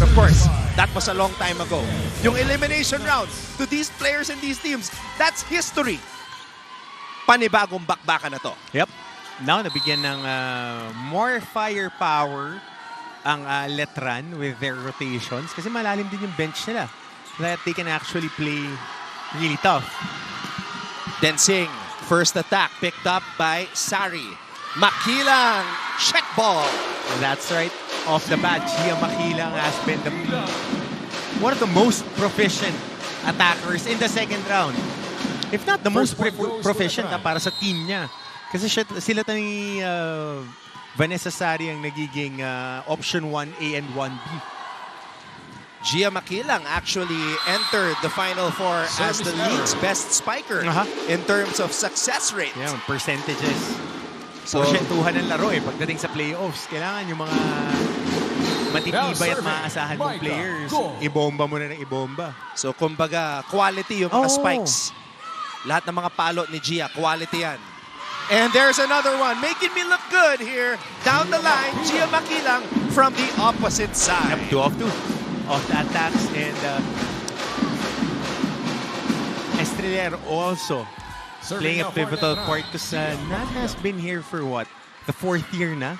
But of course, that was a long time ago. Yung elimination round to these players and these teams, that's history. Panibagong bakbakan na to. Yep. Now, nabigyan ng more firepower ang Letran with their rotations kasi malalim din yung bench nila that they can actually play really tough. Densing, first attack picked up by Sari. Makilang, check ball. That's right. Off the bat, Gia Makilang has been one of the most proficient attackers in the second round. If not the most proficient para sa team niya. Kasi sila ni Vanessa Sari ang nagiging option 1A and 1B. Gia Makilang actually entered the Final Four as the league's best spiker in terms of success rate. Yeah, percentages. So, porsentuhan ng laro pagdating sa playoffs. Kailangan yung mga matitibay at maaasahan mong players. Ibomba mo na ng ibomba. So, kumbaga, quality yung mga spikes. Lahat ng mga palo ni Gia, quality yan. And there's another one, making me look good here. Down the line, Gia Makilang from the opposite side. Yep, 2 of 2. Off the attacks. And Estrella also playing a pivotal part because Nat has been here for what? The 4th year na?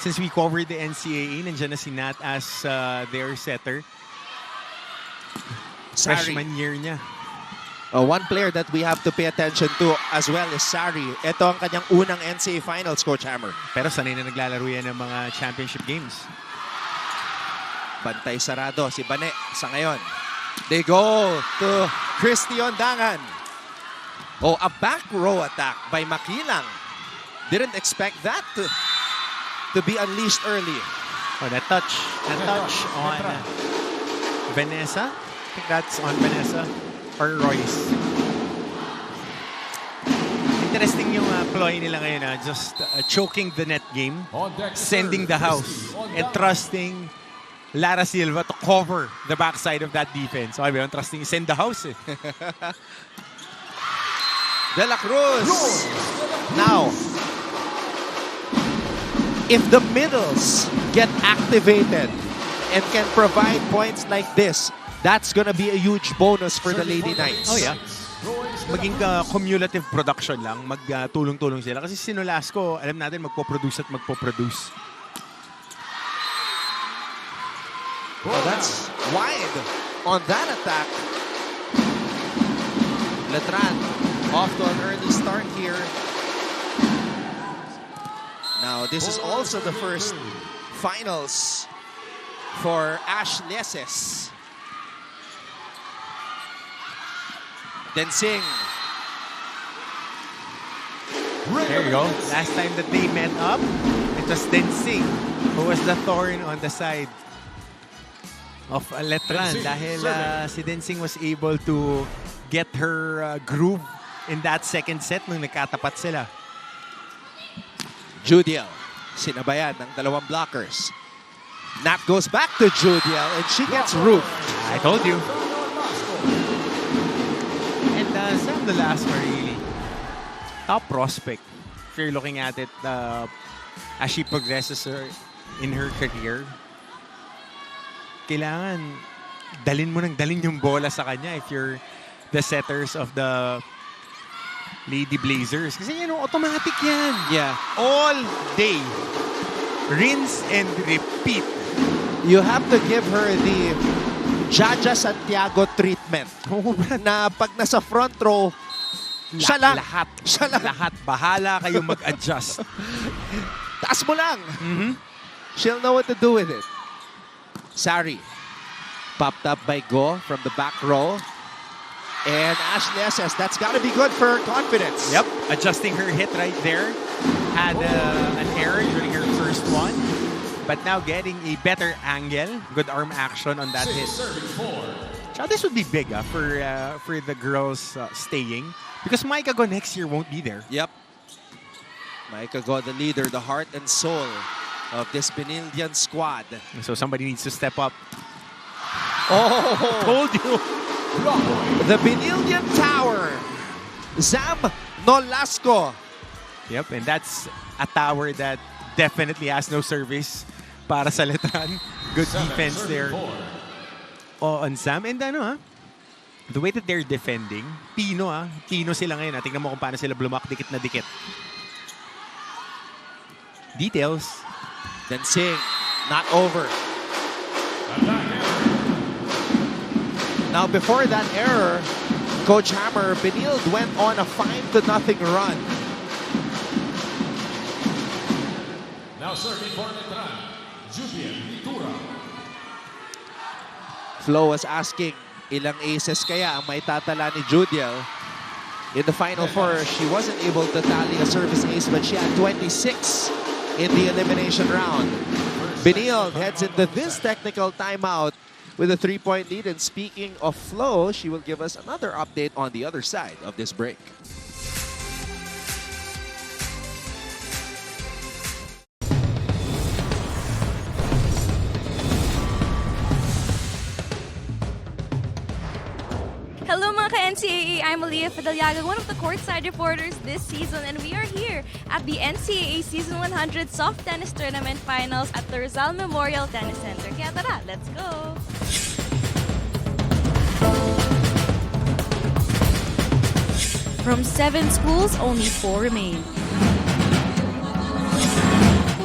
Since we covered the NCAA, nandiyan na si Nat as their setter. Freshman year niya. One player that we have to pay attention to as well is Sari. Ito ang kanyang unang NCAA Finals, Coach Hammer. Pero sanay na naglalaro yan ng mga championship games. Bantay sarado si Bane sa ngayon. They go to Christian Dangan. A back row attack by Makilang. Didn't expect that to be unleashed early. That touch on Vanessa. I think that's on Vanessa or Royce. Interesting yung ploy nila ngayon. Just choking the net game, sending the house, and trusting Lara Silva to cover the backside of that defense. So, I'm trusting send the house. De La Cruz. Now, if the middles get activated and can provide points like this, that's gonna be a huge bonus for the Lady Knights. Oh yeah. Maging cumulative production lang, magtulong-tulong sila. Kasi si Nolasco, alam natin magpo-produce at magpo-produce. That's wide on that attack. Letran off to an early start here. Now, this is also the first finals for Ash Leses. Densing. There you go. Last time that they met up, it was Densing who was the thorn on the side of Letran. Dahil si Densing was able to get her groove in that second set nung nagkatapat sila. Judiel, sinabayan ng dalawang blockers. Nat goes back to Judiel and she gets roofed. I told you. And Sam Nolasco really top prospect. If you're looking at it as she progresses in her career, kailangan dalin mo ng dalin yung bola sa kanya if you're the setters of the Lady Blazers. Kasi automatic yan. Yeah. All day. Rinse and repeat. You have to give her the Jaja Santiago treatment. Na pag nasa front row, siya lang. Lahat. Bahala kayong mag-adjust. Taas mo lang. She'll know what to do with it. Sari. Popped up by Go from the back row. And Ashley says that's got to be good for her confidence. Yep. Adjusting her hit right there. Had an error during her first one. But now getting a better angle. Good arm action on that hit. So this would be big for the girls staying. Because Micah Go next year won't be there. Yep. Micah Go, the leader, the heart and soul of this Benildian squad. So somebody needs to step up. Oh! Told you. The Benildian Tower. Zam Nolasco. Yep, and that's a tower that definitely has no service para sa Letran. Good defense there on Sam. And the way that they're defending, Pino sila ngayon. Tingnan mo kung paano sila blumak, dikit na dikit. Details. Then Singh, not over. Now before that error, Coach Hammer, Benilde went on a 5-0 run. Now serving for Letran, Julian Vitura. Flo was asking, ilang aces kaya ang may tatala ni Judiel? In the Final Four, she wasn't able to tally a service ace, but she had 26 in the elimination round. Benilde heads into this technical timeout with a 3-point lead. And speaking of Flo, she will give us another update on the other side of this break. Hello mga ka-NCAA, I'm Aliyah Fideliaga, one of the courtside reporters this season, and we are here at the NCAA Season 100 Soft Tennis Tournament Finals at the Rizal Memorial Tennis Center. Kaya tara, let's go! From 7 schools, only 4 remain.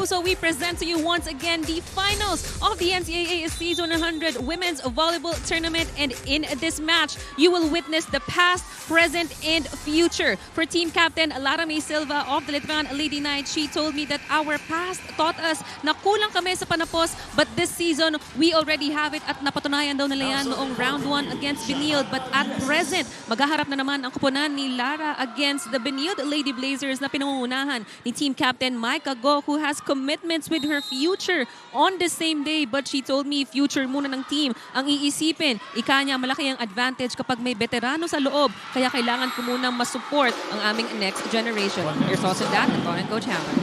So we present to you once again the finals of the NCAA Season 100 Women's Volleyball Tournament. And in this match, you will witness the past, present, and future. For team captain Lara May Silva of the Letran Lady Knights, she told me that our past taught us na kulang kami sa panapos, but this season, we already have it at napatunayan daw nila yan noong round 1 against Benilde. But at present, maghaharap na naman ang kuponan ni Lara against the Benilde Lady Blazers na pinangungunahan ni team captain Micah Go, who has commitments with her future on the same day. But she told me future muna ng team ang iisipin. Ika niya, malaki ang advantage kapag may veterano sa loob. Kaya kailangan ko munang masupport ang aming next generation. Your thoughts on that? And Coach Hammer.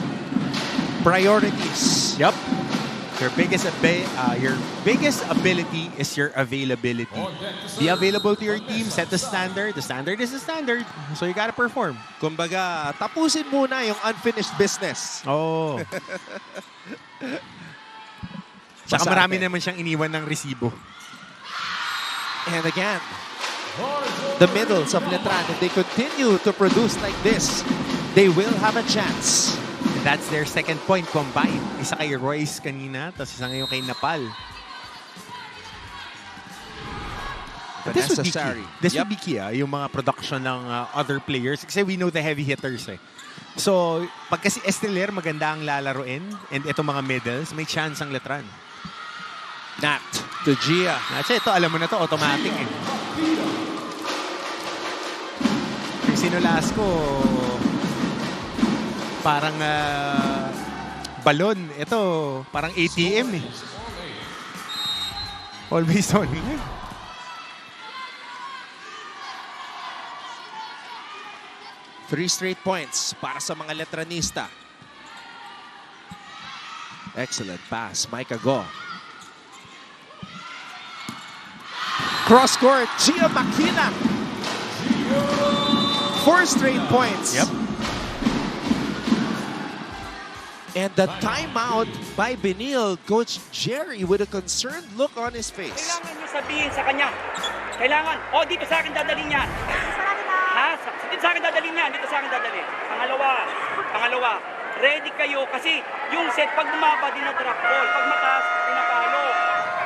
Priorities. Yep. Your biggest ability is your availability. Be available to your team, set the standard. The standard is the standard. So you gotta perform. Kumbaga, tapusin muna yung unfinished business. Oh. Saka marami naman siyang iniwan ng resibo. And again, the middles of Letran, if they continue to produce like this, they will have a chance. That's their second point combined. Isa kay Royce kanina, tapos isa ngayon kay Napal. This would be key. This would be key, yung mga production ng other players. Kasi we know the heavy hitters eh. So, pag kasi Esteller, maganda ang lalaroin, and itong mga middles, may chance ang Letran. Nat to Gia. Kasi ito, alam mo na to, automatic eh. Yung sinulas ko, parang balon. Ito, parang ATM eh. Always on. 3 straight points para sa mga Letranista. Excellent pass, Micah Go. Cross court, Gia Makilang. 4 straight points. Yep. And the timeout by Benilde, Coach Jerry with a concerned look on his face. Kailangan niyo sabihin sa kanya. Kailangan, dito sa akin dadalhin niya. Ha? Dito sa akin dadalhin niya. Dito sa akin dadalhin. Pangalawa, ready kayo kasi yung set, pag bumaba, dinadrop ball. Pag mataas, pinapalo.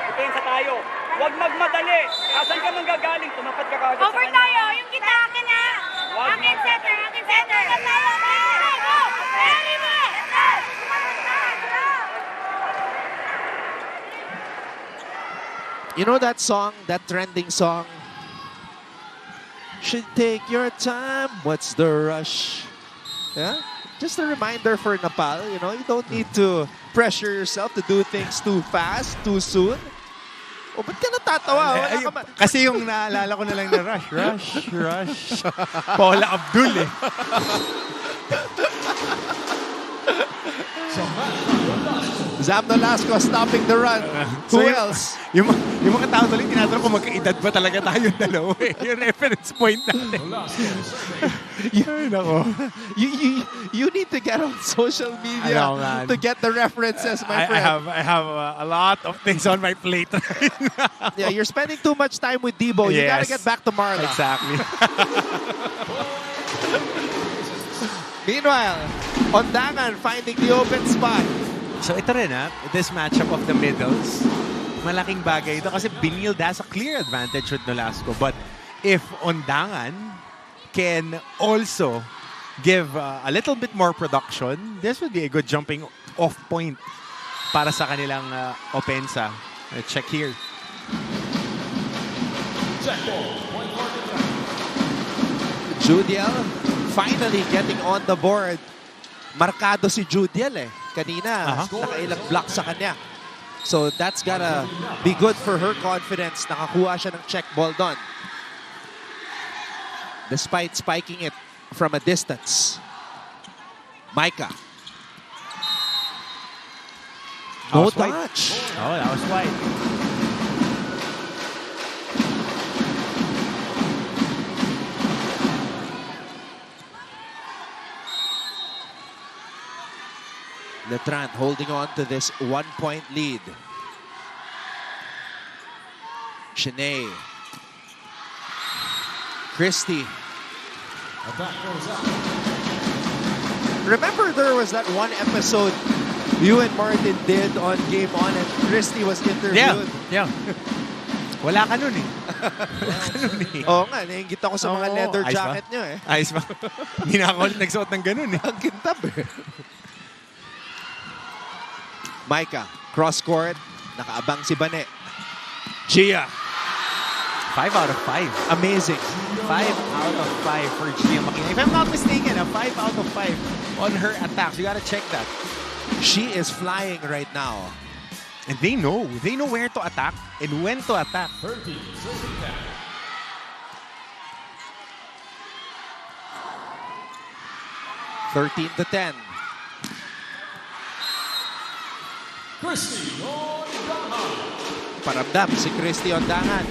Depensa tayo. Huwag magmadali. Asan ka manggagaling? Tumapat ka kagad sa kanya. Over tayo! Yung kita akin na! Akin center! Akin center! Ready mo! You know that song, that trending song? Should take your time, what's the rush? Yeah? Just a reminder for Napal, you know, you don't need to pressure yourself to do things too fast, too soon. O, ba't ka natatawa? Kasi yung naalala ko na lang na rush. Paula Abdul eh. Zam Nolasco stopping the run. Who So, else? Yung mga tao tuloy, tinatanong kung magkaedad ba talaga tayong dalawa eh. Yung reference point natin. You need to get on social media I know, man. to get the references, my I friend. have a lot of things on my plate right now. Yeah, you're spending too much time with Debo. You gotta Yes. get back to Marla. Exactly. Meanwhile, Ondangan finding the open spot. So ito rin this matchup of the middles, malaking bagay ito kasi Benilde has a clear advantage with Nolasco. But if Ondangan can also give a little bit more production, this would be a good jumping off point para sa kanilang opensa. Check here. Check ball. Point for Letran. Judiel finally getting on the board. Markado si Judiel Kanina, nakailang block sa kanya. So that's gotta be good for her confidence. Nakakuha siya ng check ball doon. Despite spiking it from a distance. Micah. No touch. Oh, that was wide. Letran holding on to this 1-point lead. Shanae. Christie. Attack goes out. Remember there was that one episode you and Martin did on Game On and Christie was interviewed? Yeah. Wala ka nun eh. Wala ka nun eh. Oo nga, nainggit ako sa mga Oo, leather ayos jacket ba? nyo Ayos ba? Hindi na ako nagsuot ng ganun eh. Ang kintab Micah, cross court, nakaabang si Bane. Gia. 5 out of 5. Amazing. 5 out of 5 for Gia Makina. If I'm not mistaken, 5 out of 5 on her attacks. You gotta check that. She is flying right now. And they know. They know where to attack and when to attack. 13, serving back. $13 to 10. Christie Ondangan. Paramdam si Christie Ondangan.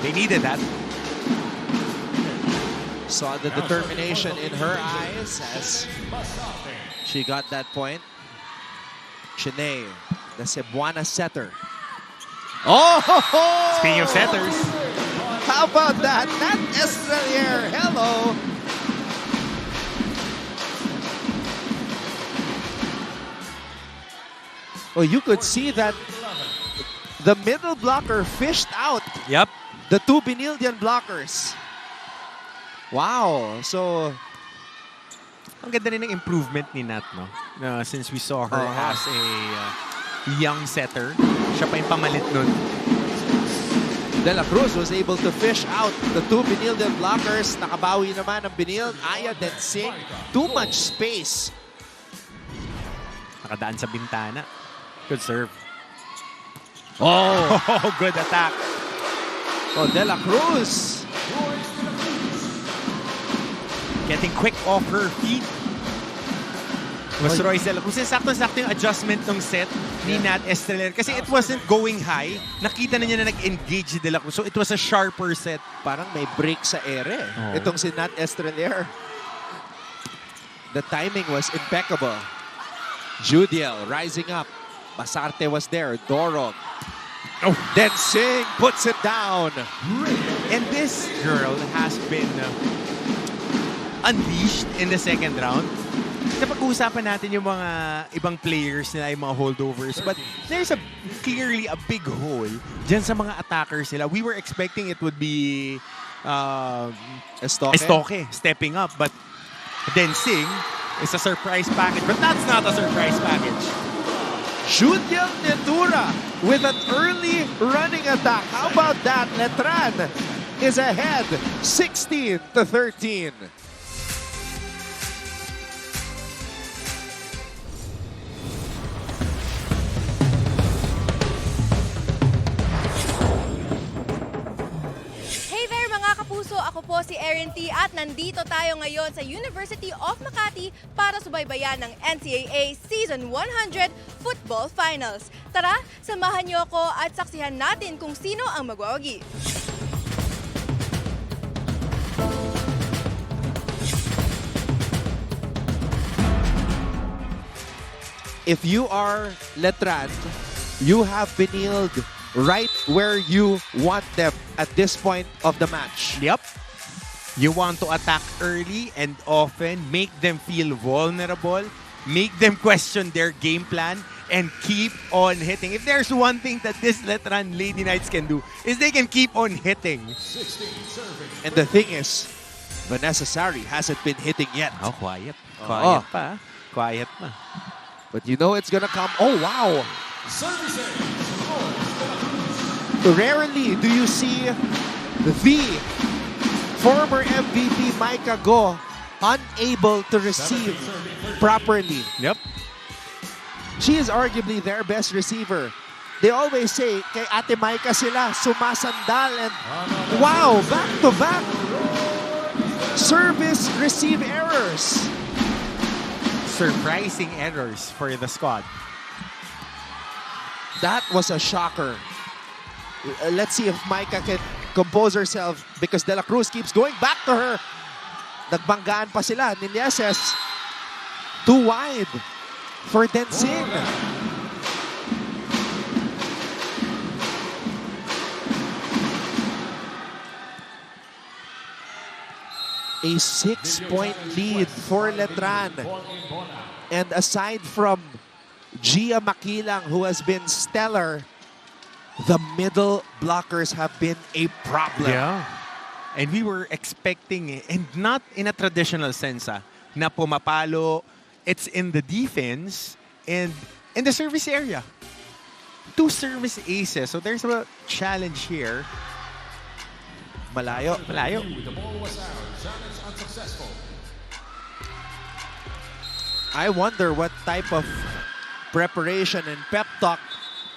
They needed that. Saw the determination in her eyes as she got that point. Shanae, the Cebuana setter. Oh! Speaking of setters, How about that? That Estrelier. Hello. Oh, you could see that the middle blocker fished out yep. the two Benildian blockers. Wow. So, Ang ganda rin ng improvement ni Nat, no? Since we saw her as a young setter. Siya pa yung pamalit nun. De La Cruz was able to fish out the two Benildian blockers. Nakabawi naman ang Benilde. Aya Densing. Too much space. Nakadaan sa bintana. Good serve. Oh, Oh, good attack. oh De La Cruz. Getting quick off her feet. Was Royce De La Cruz. Sakto-sakto yung adjustment ng set ni Nat Estrelier. Kasi it wasn't going high. Nakita na niya na nag-engage si De La Cruz. So it was a sharper set. Parang may break sa ere. Oh. Itong si Nat Estrelier. The timing was impeccable. Judiel rising up. Basarte was there. Dorog. Oh. Then Singh puts it down. And this girl has been unleashed in the second round. Kapag usapan natin yung mga ibang players nila, yung mga holdovers, but there's clearly a big hole dyan sa mga attackers nila. We were expecting it would be Estoque stepping up, but then Singh is a surprise package. But that's not a surprise package. Judiel Netura with an early running attack. How about that? Letran is ahead 16 to 13. Hey there mga kapuso! Ako po si Erin T. at nandito tayo ngayon sa University of Makati para subaybayan ng NCAA Season 100 Football Finals. Tara, samahan niyo ako at saksihan natin kung sino ang magwawagi. if you are Letran, you have Benilde right where you want them at this point of the match. Yep. You want to attack early and often, make them feel vulnerable, make them question their game plan, and keep on hitting. If there's one thing that this Letran Lady Knights can do, is they can keep on hitting. 16 serving. And the thing is, Vanessa Sari hasn't been hitting yet. Oh, quiet. Oo. Quiet pa. Quiet pa. But you know it's gonna come. Oh, wow. Servicing. Rarely do you see the former MVP Micah Go unable to receive properly. Yep. She is arguably their best receiver. They always say, kay Ate Micah sila, sumasandal. And wow, back-to-back service receive errors. Surprising errors for the squad. That was a shocker. Let's see if Micah can compose herself because De La Cruz keeps going back to her. Nagbanggaan pa sila. Nileses, too wide for Denzin. A 6-point lead for Letran. And aside from Gia Makilang, who has been stellar, the middle blockers have been a problem. Yeah. And we were expecting, and not in a traditional sense, na pumapalo. It's in the defense and in the service area. 2 service aces. So there's a challenge here. Malayo. Malayo. The ball was out. Challenge unsuccessful. I wonder what type of preparation and pep talk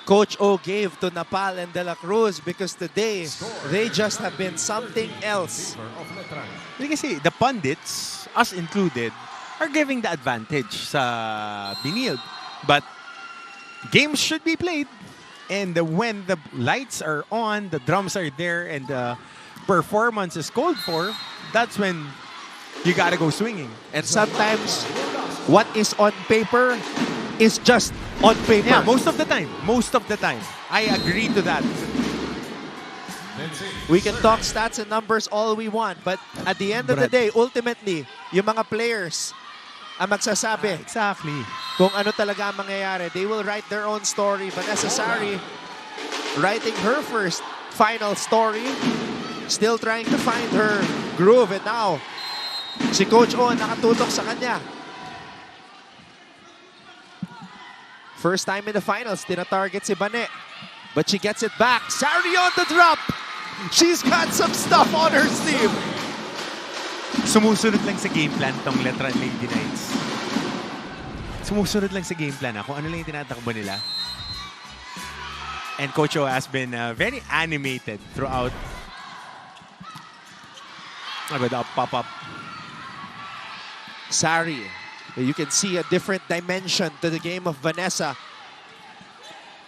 Coach O gave to Napal and De La Cruz because today they just have been something else. Of Letran. Kasi the pundits, us included, are giving the advantage sa Benilde. But games should be played. And when the lights are on, the drums are there, and the performance is called for, that's when you gotta go swinging. And sometimes what is on paper is just on paper. Yeah, most of the time. Most of the time. I agree to that. We can talk stats and numbers all we want, but at the end of the day, ultimately, yung mga players ang magsasabi Exactly. kung ano talaga ang mangyayari. They will write their own story. Vanessa Sari writing her first final story, still trying to find her groove. And now, si Coach O nakatutok sa kanya. First time in the finals, tina-target si Bane. But she gets it back. Sari on the drop. She's got some stuff on her sleeve. Sumusunod lang sa game plan tong Letran Lady Knights. Sumusunod lang sa game plan kung ano lang yung tinatakbo nila. And Coach O has been very animated throughout. Agad pop-up. Sari, you can see a different dimension to the game of Vanessa.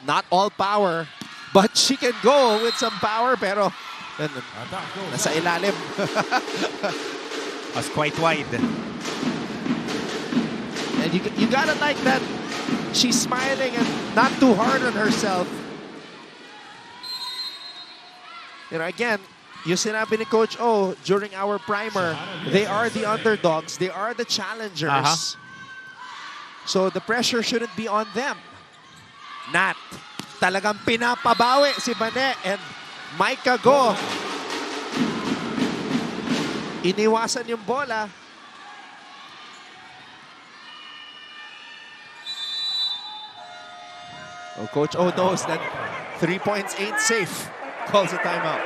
Not all power, but she can go with some power, pero nasa ilalim. Was quite wide. And you gotta like that she's smiling and not too hard on herself. You know, again, yung sinabi ni Coach O during our primer, they are the underdogs, they are the challengers. So the pressure shouldn't be on them. Not. Talagang pinapabawi si Bane and Micah Go. Iniwasan yung bola. Oh, Coach O knows that 3 points ain't safe. Calls a timeout.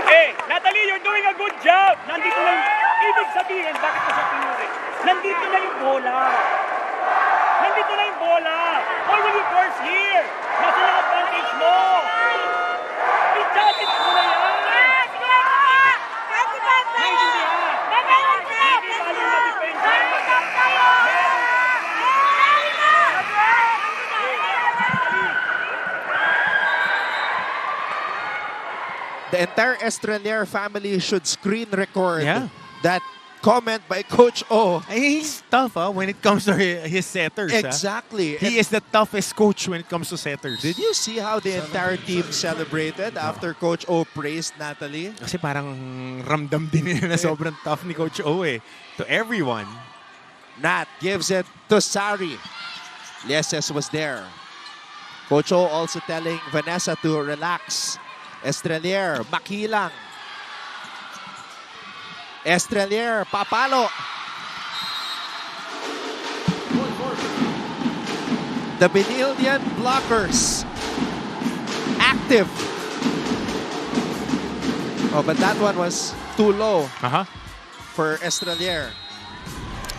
Hey, Natalie, you're doing a good job. Nandito na ibig sabihin, bakit mo siya pinuri? Nandito na yung bola. Nandito na yung bola. Why will you force here? Nasa yung advantage mo. I-challenge mo na yan. Naiintindihan. Hindi bali ma-depensa. The entire Estrelier family should screen record that comment by Coach O. He's tough when it comes to his setters. Exactly. He is the toughest coach when it comes to setters. Did you see how the entire team celebrated after Coach O praised Natalie? Kasi parang ramdam din nila na sobrang tough ni Coach O to everyone. Nat gives it to Sari. Lieses was there. Coach O also telling Vanessa to relax. Estrelier, makilang. Estrelier, papalo. The Benilde blockers active. Oh, but that one was too low for Estrelier.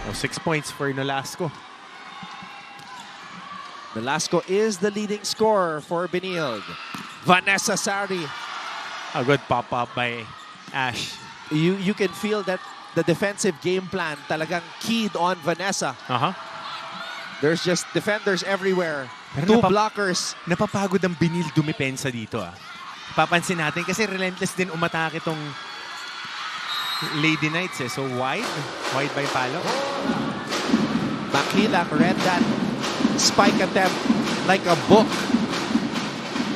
6 points for Nolasco. Velasco is the leading scorer for Benilde. Vanessa Sari. A good pop-up by Ash. You can feel that the defensive game plan talagang keyed on Vanessa. There's just defenders everywhere. Pero 2 blockers. Napapagod ang Benilde dumipensa dito. Papansin natin kasi relentless din umatake itong Lady Knights. So wide by palo. Makilang read that spike attempt like a book.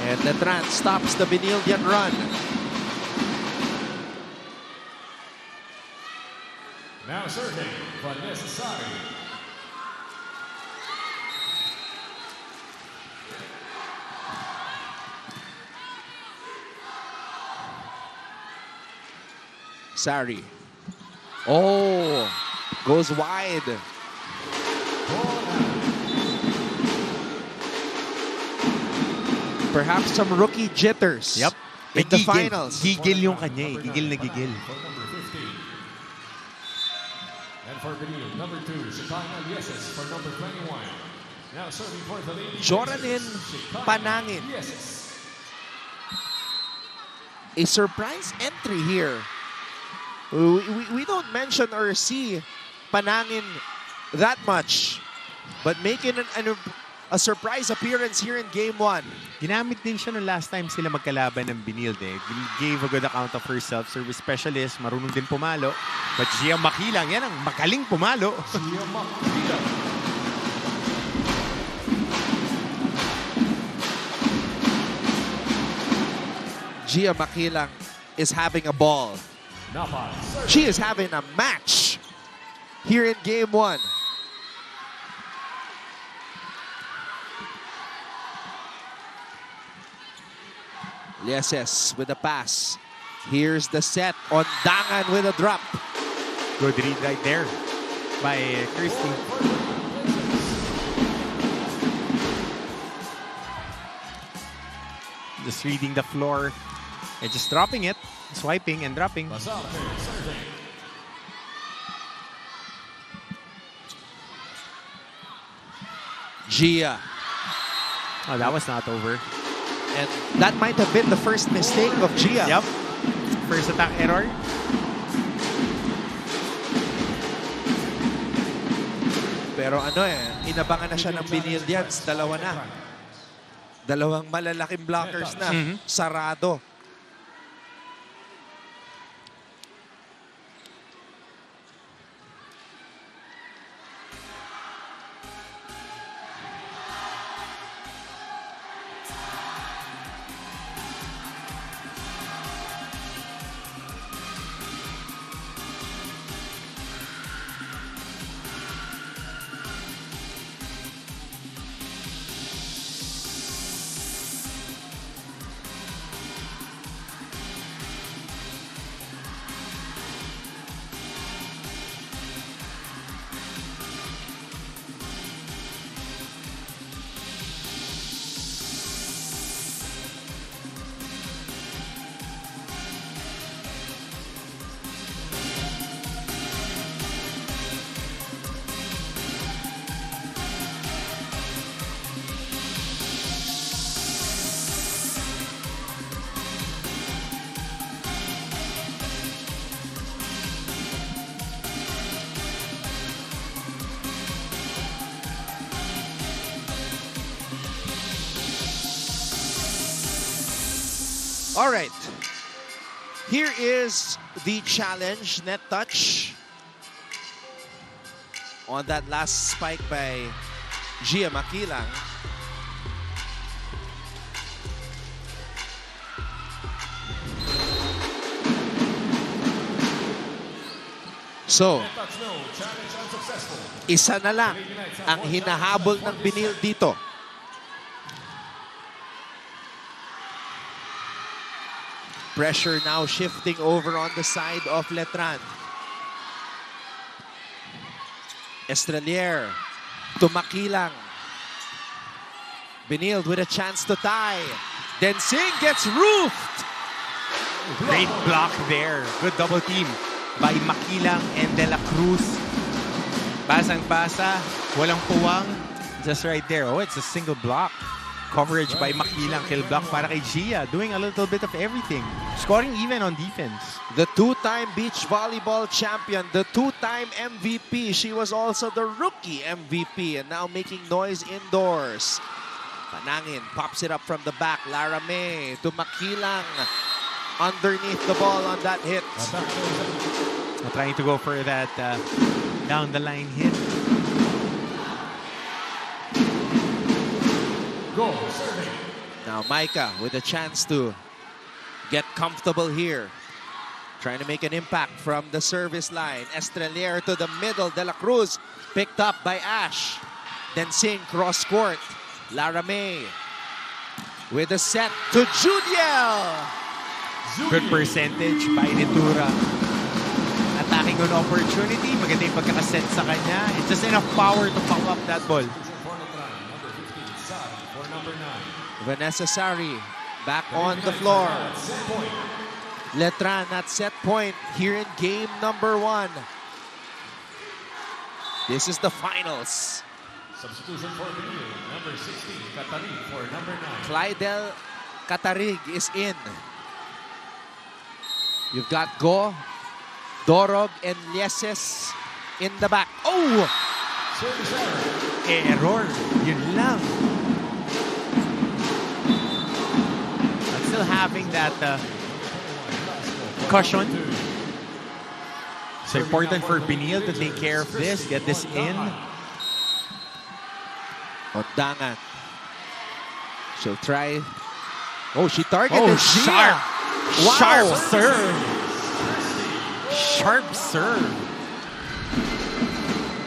And Letran stops the Benildean run. Now serving, Vanessa Sari. Sari. Oh, goes wide. Perhaps some rookie jitters. Yep. In the finals. Gigil yung kanya Gigil na gigil. For number 15. And for Benilde, number 2, Shekinah Lieses for number 21. Now serving for the Lady Joranin Shekinah Panangin. Lieses. A surprise entry here. We don't mention or see Panangin that much. But making a surprise appearance here in Game 1. Ginamit din siya nung last time sila magkalaban ng Benilde. Gave a good account of herself. Service specialist, marunong din pumalo. But Gia Makilang, yan ang magaling pumalo. Gia Makilang. Gia Makilang is having a ball. She is having a match here in Game 1. Lieses with the pass. Here's the set on Dangan with a drop. Good read right there by Christy. Just reading the floor and just dropping it, swiping and dropping. Gia. Oh, that was not over. And that might have been the first mistake of Gia. Yep. First attack error. Pero inabangan na siya ng Benildians. Dalawa na. Dalawang malalaking blockers na. Sarado. All right. Here is the challenge, net touch. on that last spike by Gia Makilang. So, Challenge unsuccessful. isa na lang ang hinahabol ng Benilde dito. Pressure now shifting over on the side of Letran. Estrelier to Makilang. Benilde with a chance to tie. Then Singh gets roofed. Great block there. Good double team by Makilang and De La Cruz. Basang-basa, walang puwang. Just right there. Oh, it's a single block. Coverage by Makilang. Kill block para kay Gia. Doing a little bit of everything. Scoring even on defense. The two-time beach volleyball champion, the two-time MVP. She was also the rookie MVP and now making noise indoors. Panangin pops it up from the back. Lara May to Makilang. Underneath the ball on that hit. Trying to go for that down the line hit. Goal serving. Now Micah with a chance to get comfortable here. Trying to make an impact from the service line. Estrelier to the middle. De La Cruz picked up by Ash. Then Singh cross court. Lara May with a set to Judiel. Good percentage by Nitura. Attacking on opportunity. Maganda yung pagkakaset sa kanya. It's just enough power to pop up that ball. For Letran, number 15, Sari for number 9. Vanessa Sari back on the floor. Set point. Letran at set point here in game number 1. This is the finals. Substitution for Benilde, number 16, Katari for number 9. Clydel Katarig is in. You've got Go, Dorog, and Lieses in the back. Oh! Service error. Error. Yun lang. But still having that cushion. So important for Benilde to take care of this, get this in. Ondangan. She'll try. Oh, she targeted Gia. Sharp. Wow. Sharp serve. Sharp serve.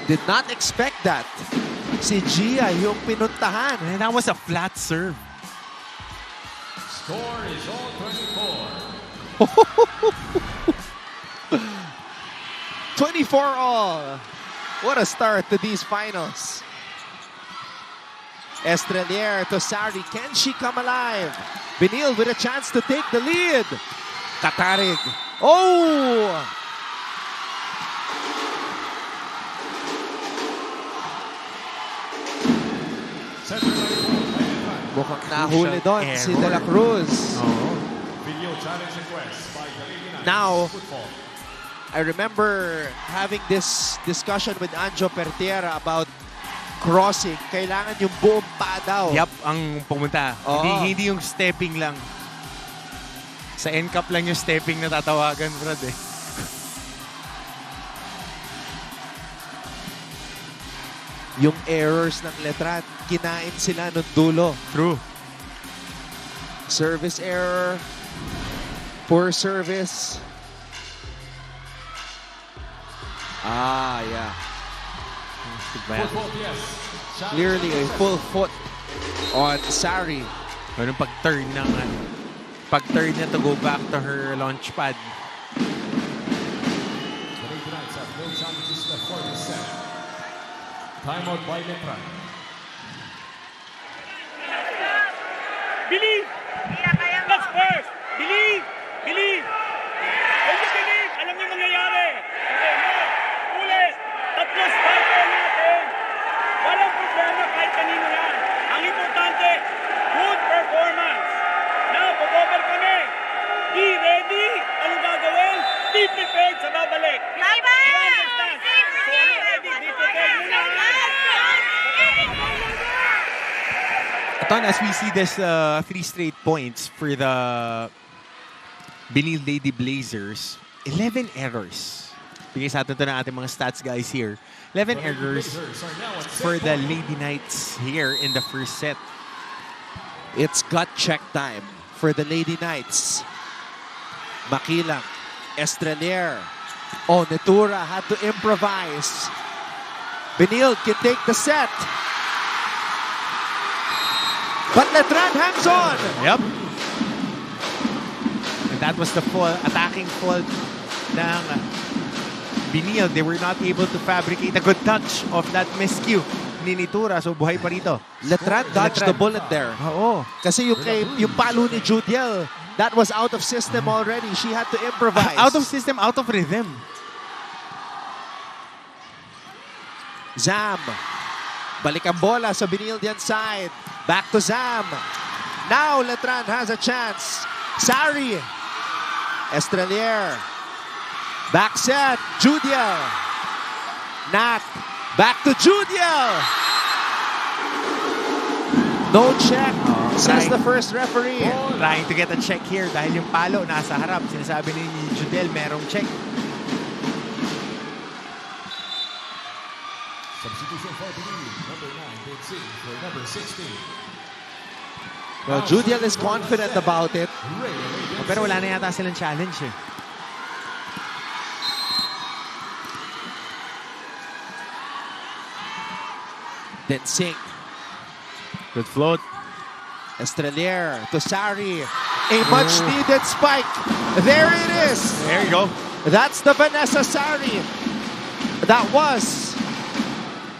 Did not expect that. Si Gia yung pinuntahan. And that was a flat serve. Score is all 24. 24 all. What a start to these finals. Estrelier to Sari. Can she come alive? Benilde with a chance to take the lead. Katarig. Oh! Mukhang nahuli doon si De La Cruz. Video challenge request by Benilde. Now, Football. I remember having this discussion with Anjo Pertiera about crossing. Kailangan yung buong pa daw. Yup, ang pumunta. Oo. Hindi yung stepping lang. Sa N-Cup lang yung stepping na tatawagan, Brad eh. Yung errors ng Letran, kinain sila nung dulo. True. Service error. Poor service. Ah, yeah. Football, yes. Clearly a full foot on Sari. Anong pag-turn ng pag-turn niya to go back to her launch pad. Benilde Knights have no challenges left for this set. Timeout by Letran. Believe! That's first! Believe! Believe! When you believe, alam niyo mangyayari. Okay, no. Ulit! Tatlo starter natin. Walang problema kahit kanino yan. Ang importante, good performance. Now, pag-over kami. Be ready. Anong gagawin? Be prepared sa babalik. Bye-bye! You understand? So, ready? Be prepared muna. Aton, as we see this 3 straight points for the Benilde Lady Blazers, 11 errors. Bigay sa atin ito ng ating mga stats guys here. 11 errors for the Lady Knights here in the first set. It's gut check time for the Lady Knights. Makilang, Estrelier. Oh, Netura had to improvise. Benilde can take the set. But Letran hangs on. Yep. And that was the attacking fault ng Benilde. They were not able to fabricate a good touch of that miscue ni Netura. So buhay pa rito. Letran dodged the bullet there. Oo. Kasi yung palo ni Judiel, that was out of system already. She had to improvise. Out of system, out of rhythm. Zam. Balik ang bola sa Benildian side. Back to Zam. Now Letran has a chance. Sari. Estrelier. Back set. Judiel. Nat. Back to Judiel. No check, says the first referee. Trying to get a check here dahil yung palo nasa harap. Sinasabi ni Judiel merong check. Substitution for Benilde, number 9, Big C, for number 16. Well, Judiel is confident about it. Pero wala na yata silang challenge eh. Then Singh. Good float. Estrelier to Sari. A much-needed spike. There it is. There you go. That's the Vanessa Sari. That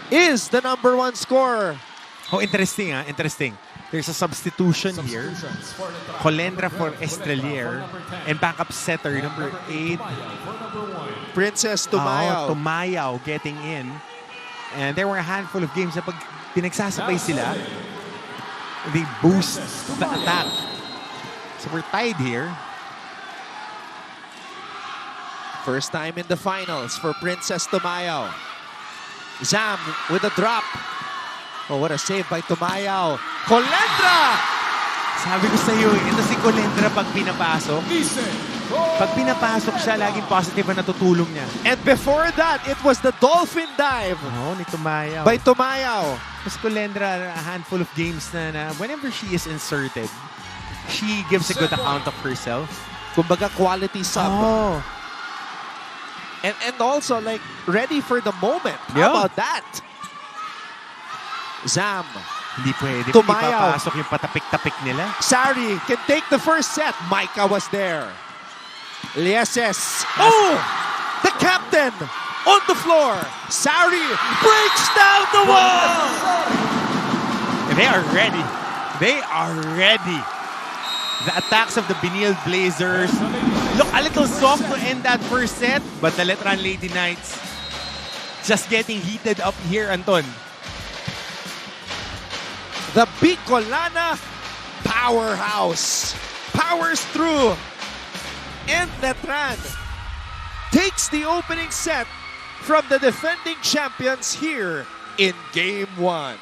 is the number 1 scorer. Oh, interesting ah. Interesting. There's a substitution here. Colendra for Estrelier. And backup setter, number 8. Princess Tumayao. Tumayao getting in. And there were a handful of games na pag pinagsasabay sila, they boost the attack. So we're tied here. First time in the finals for Princess Tumayao. Zam with a drop. Oh, what a save by Tumayao. Colendra! Sabi ko sa iyo, ito si Colendra pag pinapasok. Pag pinapasok siya, laging positive ang natutulong niya. And before that, it was the dolphin dive Ni Tumayao. by Tumayao. Mas Colendra, a handful of games na whenever she is inserted, she gives a good account of herself. Kumbaga quality sub. Oh. And also like ready for the moment. Yeah. How about that? Zam. Hindi pwede. Tumayao. Ipapasok yung patapik-tapik nila. Sari can take the first set. Micah was there. Lieses. Oh! The captain on the floor. Sari breaks down the wall. They are ready. They are ready. The attacks of the Benilde Blazers look a little soft to end that first set, but the Letran Lady Knights just getting heated up here, Anton. The Bicolana powerhouse powers through. And Letran takes the opening set from the defending champions here in Game 1.